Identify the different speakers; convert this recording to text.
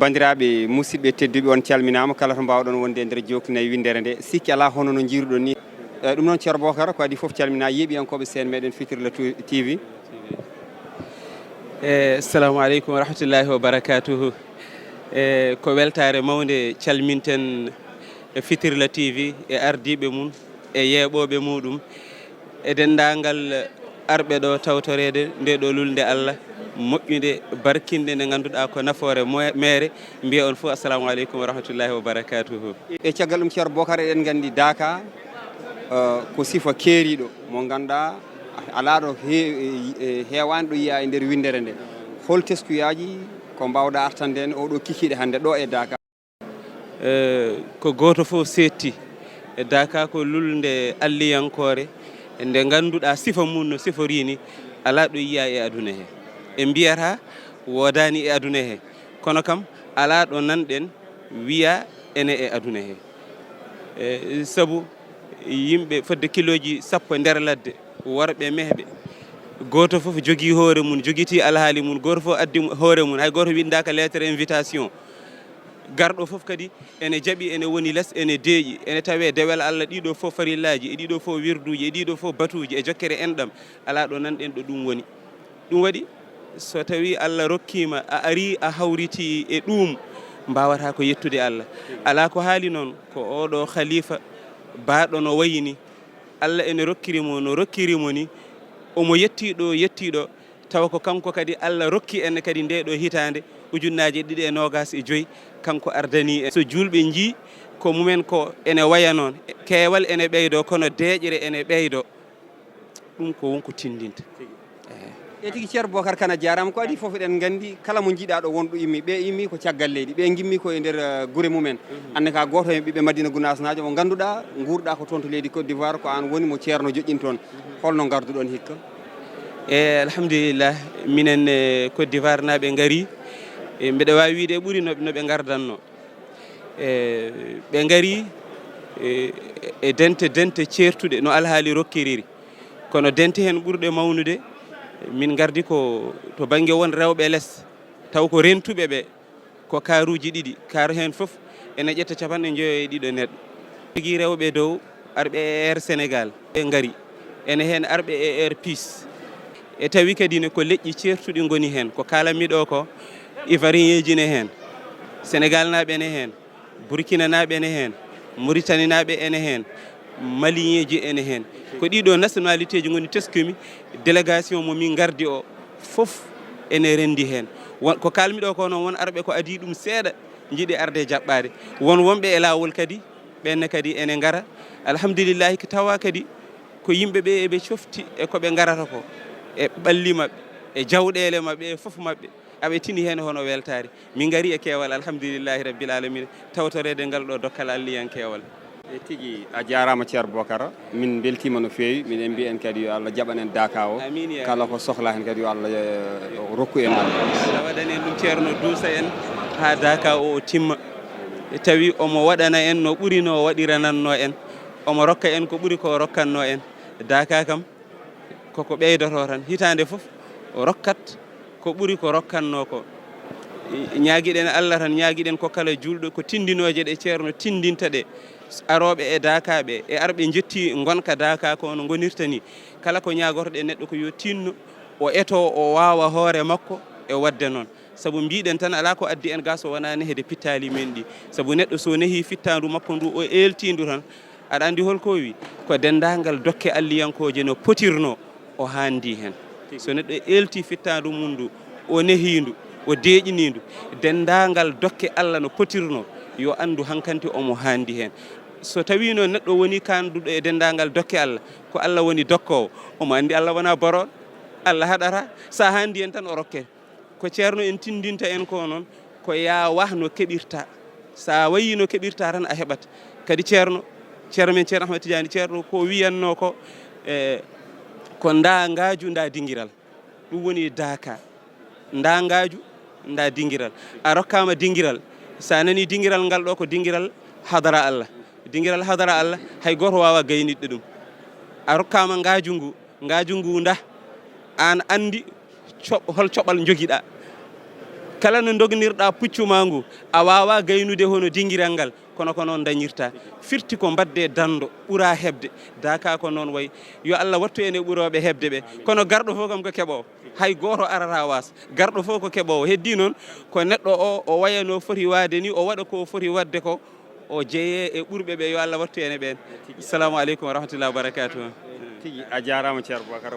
Speaker 1: bandiraɓe musidɓe tedduɓe on calminama kala to mbawɗon wonde e nder jokkunayi windere nde sikki ala hono no jiruɗon ni ɗum noon ceerno Bocar ko adi foof calmina yeeɓiyankoɓe sen meɗen Fitirla TV.
Speaker 2: Assalamu aleykum wa rahmatullahi wa barakatuhu. Ko weltare mawde calminten Fitirla TV e ardiɓe mum e yeeɓoɓe muɗum e dendagal arɓe ɗo tawtorede nde ɗo lulde Allah moƴƴude barkinde nde ganduɗa ko nafoore mere mbiya on fof assalamu aleykum wa rahmatullahi wa barakatuhu.
Speaker 1: E caggal ɗum ceerno Bocar eɗen gandi Daka ko sifa keeriɗo mo ganduɗa ala ɗo hewani ɗo yiya e nder windere nde hol teskuyaji ko mbawɗa artande en oɗo kikiɗe hande ɗo e Daka?
Speaker 2: Ko goto fof setti e Daka ko lulde alliyankore nde ganduɗa sifa mum no siforini ala ɗo yiya e aduna he e mbiyata wodani e aduna he kono kam ala ɗo nanɗen wiya ene e aduna he saabu yimɓe fodde kiloji sappo nder ladde worɓe mehɓe goto fof jogui hoore mum joguiti alhaali mum goto fof addi hoore mum hay goto windaka lettre invitation garɗo fof kadi ene jaaɓi ene woni less ene deeƴi ene tawe dewel Allah ɗiɗo fof farillaji e ɗiɗo fof wirduji e ɗiɗo fof batuji e jokkere enɗam ala ɗo nanɗen ɗo ɗum woni ɗum waɗi so tawi Allah rokkima a ari a hawriti e ɗum mbawata ko yettude Allah ala ko haali noon ko oɗo khalifa baɗo no wayini Allah ene rokkirimo no rokkirimo ni omo yettiɗo tawa ko kanko kadi Allah rokki en kadi nde ɗo hitande ujunnaje 2025 kanko ardani en so julɓe jii ko mumen ko ene waya noon keewal ene ɓeydo kono deeƴere ene ɓeydo ɗum ko wonko tindinta.
Speaker 1: E tigi ceerno Bocar Kane jarama ko adi foof eɗen gandi kala mo jiiɗa ɗo wonɗo immi ɓe immi ko caggal leydi ɓe gimmi ko e nder guure mumen ande ka goto e ɓiɓɓe Madina Gounass najo mo ganduɗa guurɗa ko toon to leydi Côte d'Ivoire ko an woni mo ceerno joƴƴin toon holno garduɗon hikka?
Speaker 2: Alhamdulillah minen Côte d'Ivoire naɓe gaari mbeɗa wawi wiide ɓuuri noɓe gardanno ɓe gaari e dente certuɗe no alhaali rokkiriri kono dente hen ɓurɗe mawnude min gardi ko to banggue won rewɓe less taw ko rentuɓe ɓe ko karuji ɗiɗi kar hen foof ene ƴetta 50 neɗɗo jogui rewɓe dow arɓe e Air Sénégal ɓe gaari ene hen arɓe e Air Peace e tawi kadi ne ko leƴƴi certuɗi goni hen ko kalanmiɗo ko Ivoirien ji ne hen Sénégal naɓe ene hen Burkina naɓe ene hen Mauritanie naɓe ene hen Malien ji ene hen ko ɗiɗo nationalité ji goni teskumi délégation mo min gardi o fof ene rendi hen ko kalmiɗo ko noon won arɓe ko adi ɗum seeɗa jiiɗi arde jaɓɓade won wonɓe e lawol kadi ɓenne kadi ene gara alhamdulillahi ko tawa kadi ko yimɓeɓe eɓe cofti e koɓe garata ko e ɓalli mabɓe e jawɗele mabɓe e foof mabɓe aɓe tini hen hono weltare min gari e keewal alhamdulillahi rabbil alamina tawtorede ngal ɗo dokkal alliyan keewal.
Speaker 1: E tigi a jarama ceerno Bocar min beltima no fewi minen mbiyen kadi yo Allah jaɓan en Daka o kala ko sohla hen kadi yo Allah rokku en
Speaker 2: Allah waɗane ɗum ceerno duusa en ha Daka o timma tawi omo waɗana en no ɓuuri no waɗirananno en omo rokka en ko ɓuuri ko rokkanno en Daka kam koko ɓeydoto tan hitande foof o rokkat ko ɓuuri ko rokkanno ko ñaaguiɗen Allah tan ñaaguiɗen ko kala julɗo ko tindinoje ɗe ceerno tindinta ɗe aroɓe e Daka ɓe e arɓe jetti gonka Daka ko no gonirta ni kala ko ñagotoɗe neɗɗo ko yo tinno o eto o wawa hoore makko e wadde noon saabu mbiɗen tan ala ko addi en ga so wonani heede pittali men ɗi saabu neɗɗo so neehi fittandu makko ndu o eltindu tan aɗa andi holko wi ko dendagal dokke alliyankoje no potirno o handi hen so neɗɗo elti fittandu mum ndu o nehindu o deeƴinindu dendagal dokke Allah no potirno yo andu hankanti omo handi hen so tawi no neɗɗo woni kanduɗo e dendagal dokke Allah ko Allah woni dokkowo omo andi Allah wona boroɗo Allah haɗata sa handi hen tan o rokke ko ceerno en tindinta en ko noon ko ya wah no keɓirta sa wayi no keɓirta tan a heɓat kadi ceerno men ceerno Ahmed Tidiane ceerno ko wiyanno ko ko ndangaju nda dinguiral ɗum woni Daka ndangaju nda dinguiral a rokkama dinguiral sa nani dinguiral ngal ɗo ko dinguiral hadara Allah dinguiral hadara Allah hay goto wawa gaynidde ɗum a rokkama ngaju ngu nda an andi hol coɓal joguiɗa kala no dognirɗa puccu ma ngu a wawa gaynude hono dinguiral ngal kono ko noon dañirta firti ko badde dando ɓuura hebde daka ko noon way yo Allah wattu en e ɓuroɓe hebde ɓe kono garɗo fof kam ko keɓowo hay goto arata was garɗo fof ko keɓowo heddi noon ko neɗɗo o waya no foti wade ni o waɗa ko foti wadde ko o jeeye e ɓurɓe ɓe yo Allah wattu en e ɓen assalamu aleykum wa rahmatullahi wa barakatuh
Speaker 1: tigi a jarama ceerno Bocar